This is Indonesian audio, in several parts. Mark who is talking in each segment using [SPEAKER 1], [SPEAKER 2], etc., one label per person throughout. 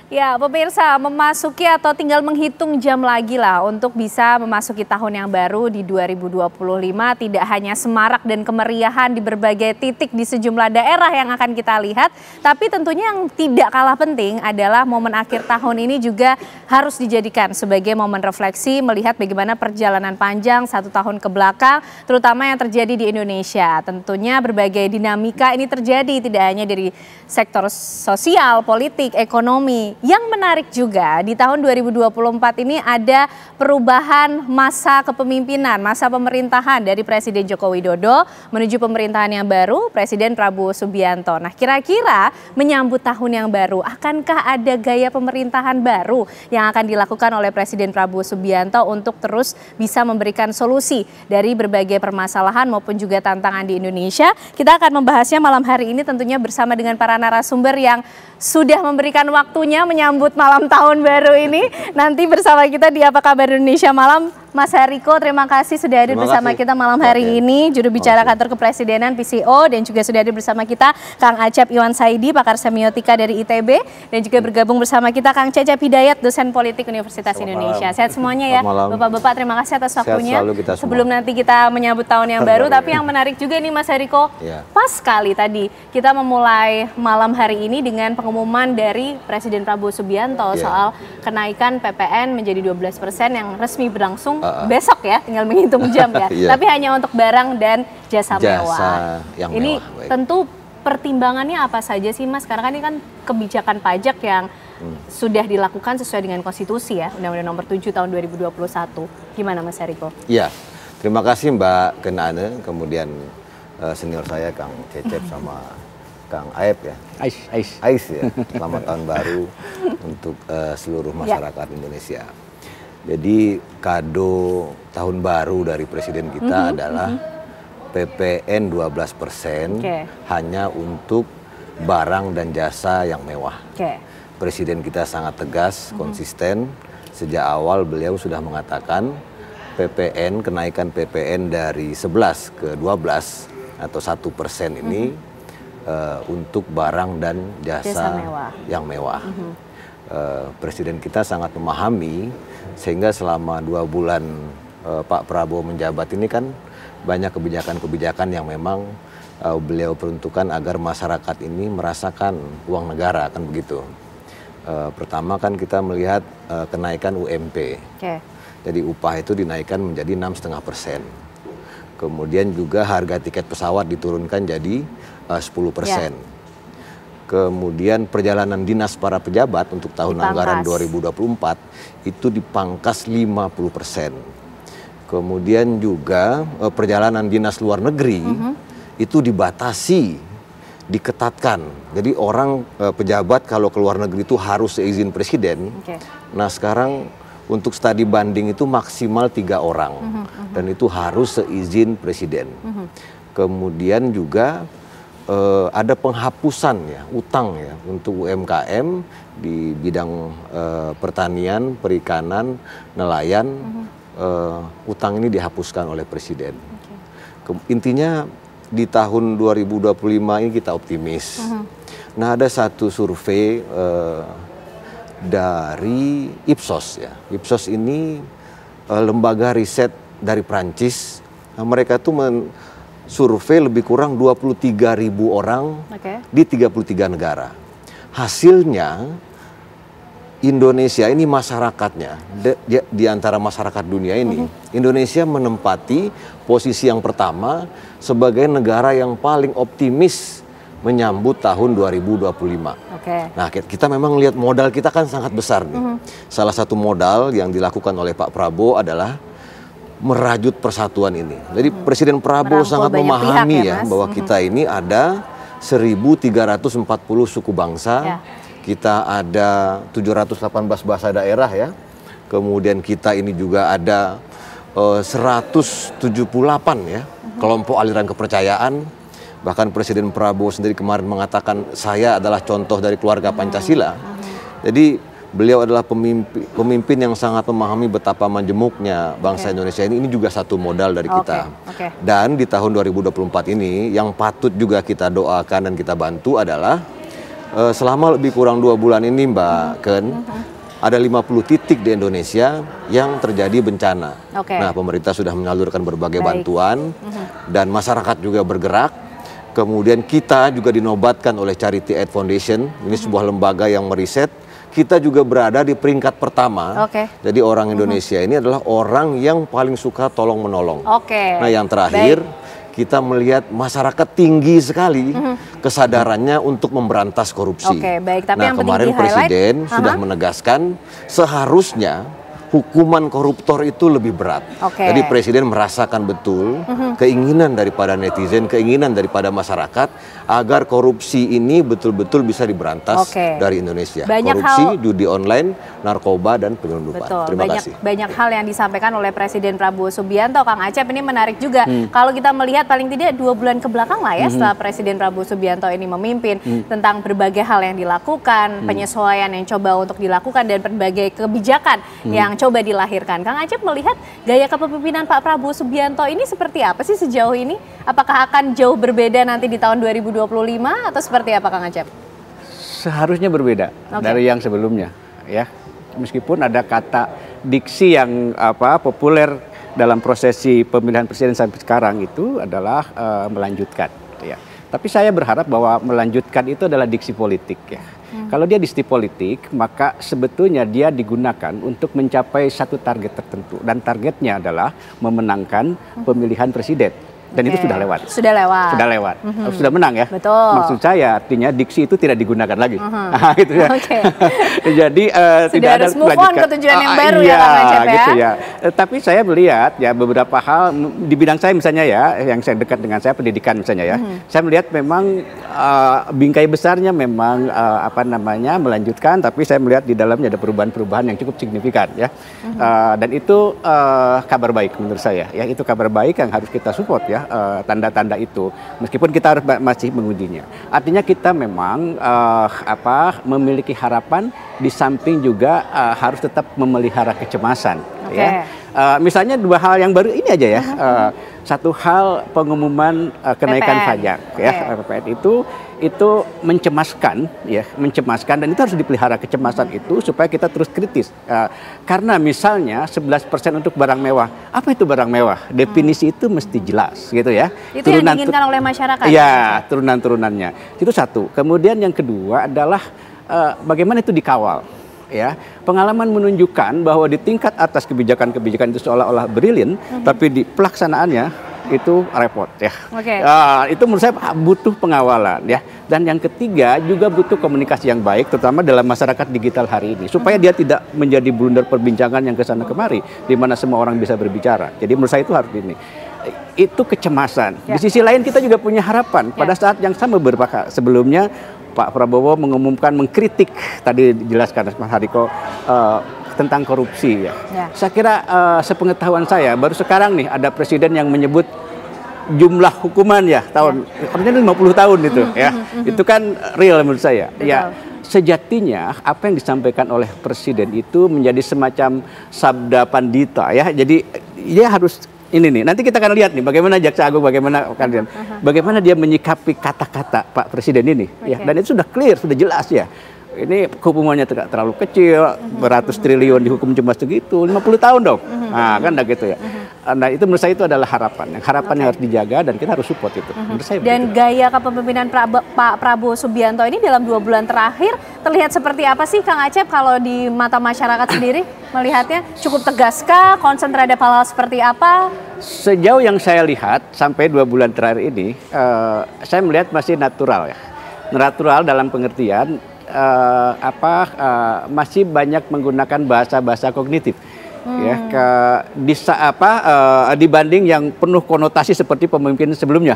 [SPEAKER 1] Ya, pemirsa, memasuki atau tinggal menghitung jam lagi lah untuk bisa memasuki tahun yang baru di 2025. Tidak hanya semarak dan kemeriahan di berbagai titik di sejumlah daerah yang akan kita lihat, tapi tentunya yang tidak kalah penting adalah momen akhir tahun ini juga harus dijadikan sebagai momen refleksi melihat bagaimana perjalanan panjang 1 tahun ke belakang, terutama yang terjadi di Indonesia. Tentunya berbagai dinamika ini terjadi tidak hanya dari sektor sosial, politik, ekonomi. Yang menarik juga di tahun 2024 ini ada perubahan masa kepemimpinan, masa pemerintahan dari Presiden Joko Widodo menuju pemerintahan yang baru, Presiden Prabowo Subianto. Nah, kira-kira menyambut tahun yang baru, akankah ada gaya pemerintahan baru yang akan dilakukan oleh Presiden Prabowo Subianto untuk terus bisa memberikan solusi dari berbagai permasalahan maupun juga tantangan di Indonesia? Kita akan membahasnya malam hari ini tentunya bersama dengan para narasumber yang sudah memberikan waktunya menyambut malam tahun baru ini. Nanti bersama kita di Apa Kabar Indonesia Malam, Mas Hariko, terima kasih sudah hadir bersama kita malam hari ini. Juru bicara kantor kepresidenan PCO, dan juga sudah hadir bersama kita Kang Acep Iwan Saidi, pakar semiotika dari ITB, dan juga bergabung bersama kita Kang Cecep Hidayat, dosen politik Universitas Indonesia. Sehat semuanya ya, Bapak-bapak, terima kasih atas waktunya. Sebelum nanti kita menyambut tahun yang baru, tapi yang menarik juga nih Mas Hariko, pas sekali tadi kita memulai malam hari ini dengan pengumuman dari Presiden Prabowo Subianto soal kenaikan PPN menjadi 12% yang resmi berlangsung besok ya, tinggal menghitung jam ya. Tapi hanya untuk barang dan jasa mewah. Ini mewah, tentu pertimbangannya apa saja sih Mas? Karena kan ini kan kebijakan pajak yang sudah dilakukan sesuai dengan konstitusi ya, Undang-Undang Nomor 7 Tahun 2021. Gimana Mas Hariko?
[SPEAKER 2] Iya, terima kasih Mbak Kenane, kemudian senior saya Kang Cecep sama Kang Aep ya. Ais ya. Selamat tahun baru untuk seluruh masyarakat Indonesia. Jadi kado tahun baru dari presiden kita adalah PPN 12% hanya untuk barang dan jasa yang mewah. Presiden kita sangat tegas, konsisten. Sejak awal beliau sudah mengatakan PPN, kenaikan PPN dari 11 ke 12 atau 1% ini untuk barang dan jasa yang mewah. Presiden kita sangat memahami, sehingga selama 2 bulan Pak Prabowo menjabat ini kan banyak kebijakan-kebijakan yang memang beliau peruntukkan agar masyarakat ini merasakan uang negara, kan begitu. Pertama kan kita melihat kenaikan UMP, jadi upah itu dinaikkan menjadi 6,5%. Kemudian juga harga tiket pesawat diturunkan jadi 10%. Kemudian perjalanan dinas para pejabat untuk tahun anggaran 2024 itu dipangkas 50%. Kemudian juga perjalanan dinas luar negeri itu dibatasi, diketatkan. Jadi orang pejabat kalau ke luar negeri itu harus seizin presiden. Nah sekarang untuk studi banding itu maksimal 3 orang dan itu harus seizin presiden. Kemudian juga ada penghapusan ya utang ya untuk UMKM di bidang pertanian, perikanan, nelayan. Utang ini dihapuskan oleh presiden. Intinya di tahun 2025 ini kita optimis. Nah ada satu survei dari Ipsos ya. Ipsos ini lembaga riset dari Prancis. Nah, mereka tuh survei lebih kurang 23.000 orang di 33 negara. Hasilnya Indonesia ini masyarakatnya, di antara masyarakat dunia ini, Indonesia menempati posisi yang pertama sebagai negara yang paling optimis menyambut tahun 2025. Nah kita memang lihat modal kita kan sangat besar nih. Salah satu modal yang dilakukan oleh Pak Prabowo adalah merajut persatuan ini. Jadi Presiden Prabowo sangat memahami ya bahwa kita ini ada 1.340 suku bangsa, kita ada 718 bahasa daerah ya. Kemudian kita ini juga ada 178 ya kelompok aliran kepercayaan. Bahkan Presiden Prabowo sendiri kemarin mengatakan saya adalah contoh dari keluarga Pancasila. Jadi beliau adalah pemimpin yang sangat memahami betapa majemuknya bangsa Indonesia ini. Ini juga satu modal dari kita. Dan di tahun 2024 ini yang patut juga kita doakan dan kita bantu adalah selama lebih kurang 2 bulan ini Mbak Ken, ada 50 titik di Indonesia yang terjadi bencana. Nah, pemerintah sudah menyalurkan berbagai bantuan dan masyarakat juga bergerak. Kemudian kita juga dinobatkan oleh Charity Aid Foundation, ini sebuah lembaga yang meriset. Kita juga berada di peringkat pertama. Jadi orang Indonesia ini adalah orang yang paling suka tolong menolong. Nah, yang terakhir kita melihat masyarakat tinggi sekali kesadarannya untuk memberantas korupsi.
[SPEAKER 1] Tapi
[SPEAKER 2] nah,
[SPEAKER 1] yang
[SPEAKER 2] kemarin Presiden sudah menegaskan seharusnya hukuman koruptor itu lebih berat. Jadi Presiden merasakan betul keinginan daripada netizen, keinginan daripada masyarakat agar korupsi ini betul-betul bisa diberantas dari Indonesia. Korupsi, judi online, narkoba, dan penyelundupan. Terima kasih.
[SPEAKER 1] Banyak hal yang disampaikan oleh Presiden Prabowo Subianto, Kang Acep, ini menarik juga. Kalau kita melihat paling tidak 2 bulan ke belakang lah ya setelah Presiden Prabowo Subianto ini memimpin, tentang berbagai hal yang dilakukan, penyesuaian yang coba untuk dilakukan, dan berbagai kebijakan yang coba dilahirkan. Kang Acep melihat gaya kepemimpinan Pak Prabowo Subianto ini seperti apa sih sejauh ini? Apakah akan jauh berbeda nanti di tahun 2025 atau seperti apa, Kang Acep?
[SPEAKER 3] Seharusnya berbeda dari yang sebelumnya, ya. Meskipun ada kata diksi yang populer dalam prosesi pemilihan presiden sampai sekarang itu adalah melanjutkan, ya. Tapi saya berharap bahwa melanjutkan itu adalah diksi politik, ya. Kalau dia diksi politik, maka sebetulnya dia digunakan untuk mencapai satu target tertentu. Dan targetnya adalah memenangkan pemilihan presiden. Dan itu sudah lewat. Sudah lewat. Sudah menang ya.
[SPEAKER 1] Betul.
[SPEAKER 3] Maksud saya artinya diksi itu tidak digunakan lagi. Gitu ya. Jadi tidak ada
[SPEAKER 1] move on ke tujuan yang baru ya, Kang Acep, ya.
[SPEAKER 3] Gitu ya. Tapi saya melihat ya beberapa hal di bidang saya misalnya ya, yang saya dekat dengan saya pendidikan misalnya ya. Saya melihat memang bingkai besarnya memang melanjutkan, tapi saya melihat di dalamnya ada perubahan-perubahan yang cukup signifikan ya. Dan itu kabar baik menurut saya ya. Itu kabar baik yang harus kita support ya. Tanda-tanda itu, meskipun kita harus masih mengujinya. Artinya kita memang memiliki harapan, di samping juga harus tetap memelihara kecemasan. Ya. Misalnya 2 hal yang baru ini aja ya. Satu hal pengumuman kenaikan pajak ya, PPN itu mencemaskan ya, dan itu harus dipelihara kecemasan itu supaya kita terus kritis. Karena misalnya 11% untuk barang mewah. Apa itu barang mewah? Definisi itu mesti jelas gitu ya.
[SPEAKER 1] Itu yang diinginkan oleh masyarakat.
[SPEAKER 3] Ya, turunan-turunannya. Itu satu. Kemudian yang kedua adalah bagaimana itu dikawal. Ya, pengalaman menunjukkan bahwa di tingkat atas kebijakan-kebijakan itu seolah-olah brilliant, tapi di pelaksanaannya itu repot ya. Itu menurut saya butuh pengawalan ya. Dan yang ketiga juga butuh komunikasi yang baik, terutama dalam masyarakat digital hari ini, supaya dia tidak menjadi blunder perbincangan yang kesana kemari, di mana semua orang bisa berbicara. Jadi menurut saya itu harus ini. Itu kecemasan. Di sisi lain kita juga punya harapan. Pada saat yang sama sebelumnya Pak Prabowo mengkritik, tadi dijelaskan Mas Hariko, tentang korupsi ya. Saya kira sepengetahuan saya baru sekarang nih ada presiden yang menyebut jumlah hukuman ya artinya 50 tahun itu ya. Itu kan real menurut saya. Ya, sejatinya apa yang disampaikan oleh presiden itu menjadi semacam sabda pandita ya. Jadi dia harus ini nih, nanti kita akan lihat nih bagaimana Jaksa Agung, bagaimana dia menyikapi kata-kata Pak Presiden ini ya. Dan itu sudah clear, sudah jelas ya. Ini hukumannya tidak terlalu kecil, beratus triliun dihukum cuma segitu, 50 tahun dong. Nah, kan gitu ya. Nah, itu menurut saya itu adalah harapan yang harus dijaga dan kita harus support itu. Menurut saya
[SPEAKER 1] dan begitu. Gaya kepemimpinan Pak Prabowo Subianto ini dalam 2 bulan terakhir terlihat seperti apa sih, Kang Acep, kalau di mata masyarakat sendiri melihatnya? Cukup tegaskah, konsen terhadap hal-hal seperti apa?
[SPEAKER 3] Sejauh yang saya lihat sampai 2 bulan terakhir ini, saya melihat masih natural ya. Natural dalam pengertian masih banyak menggunakan bahasa-bahasa kognitif. Ya, dibanding yang penuh konotasi seperti pemimpin sebelumnya.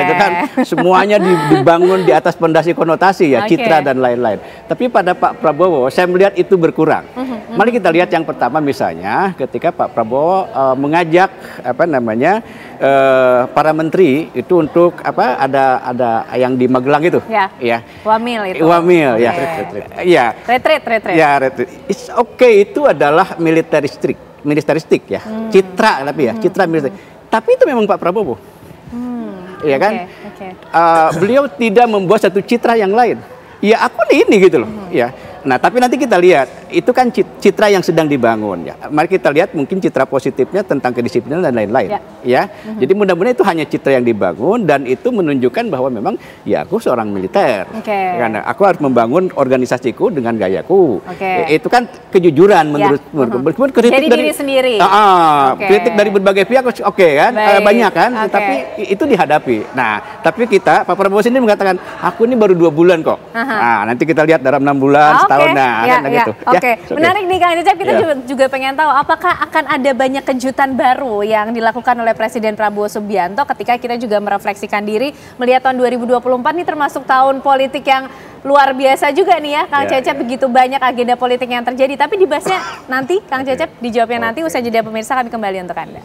[SPEAKER 3] Itu kan semuanya dibangun di atas pondasi konotasi ya, citra dan lain-lain. Tapi pada Pak Prabowo saya melihat itu berkurang. Mari kita lihat yang pertama misalnya ketika Pak Prabowo mengajak para menteri itu untuk ada yang di Magelang itu.
[SPEAKER 1] Ya. Wamil itu.
[SPEAKER 3] Wamil ya.
[SPEAKER 1] Retreat.
[SPEAKER 3] Ya, retreat. It's okay, itu adalah militeristik ya. Citra tapi ya, citra militer. Tapi itu memang Pak Prabowo. Iya kan? Beliau tidak membuat satu citra yang lain. ya aku ini gitu loh, ya. Nah, tapi nanti kita lihat, itu kan citra yang sedang dibangun ya. Mari kita lihat mungkin citra positifnya tentang kedisiplinan dan lain-lain, ya. Jadi mudah-mudahan itu hanya citra yang dibangun dan itu menunjukkan bahwa memang ya aku seorang militer. Karena aku harus membangun organisasiku dengan gayaku. Itu kan kejujuran menurut kritik
[SPEAKER 1] jadi
[SPEAKER 3] dari
[SPEAKER 1] diri sendiri.
[SPEAKER 3] Kritik dari berbagai pihak kan, banyak kan, tapi itu dihadapi. Nah, tapi kita Pak Prabowo sendiri mengatakan, aku ini baru 2 bulan kok. Nah, nanti kita lihat dalam 6 bulan, setahun, gitu.
[SPEAKER 1] Menarik nih Kang Cecep, kita juga pengen tahu apakah akan ada banyak kejutan baru yang dilakukan oleh Presiden Prabowo Subianto ketika kita juga merefleksikan diri melihat tahun 2024 ini termasuk tahun politik yang luar biasa juga nih ya Kang Cecep, begitu banyak agenda politik yang terjadi, tapi dibahasnya nanti Kang Cecep, dijawabnya nanti usai jeda pemirsa, kami kembali untuk Anda.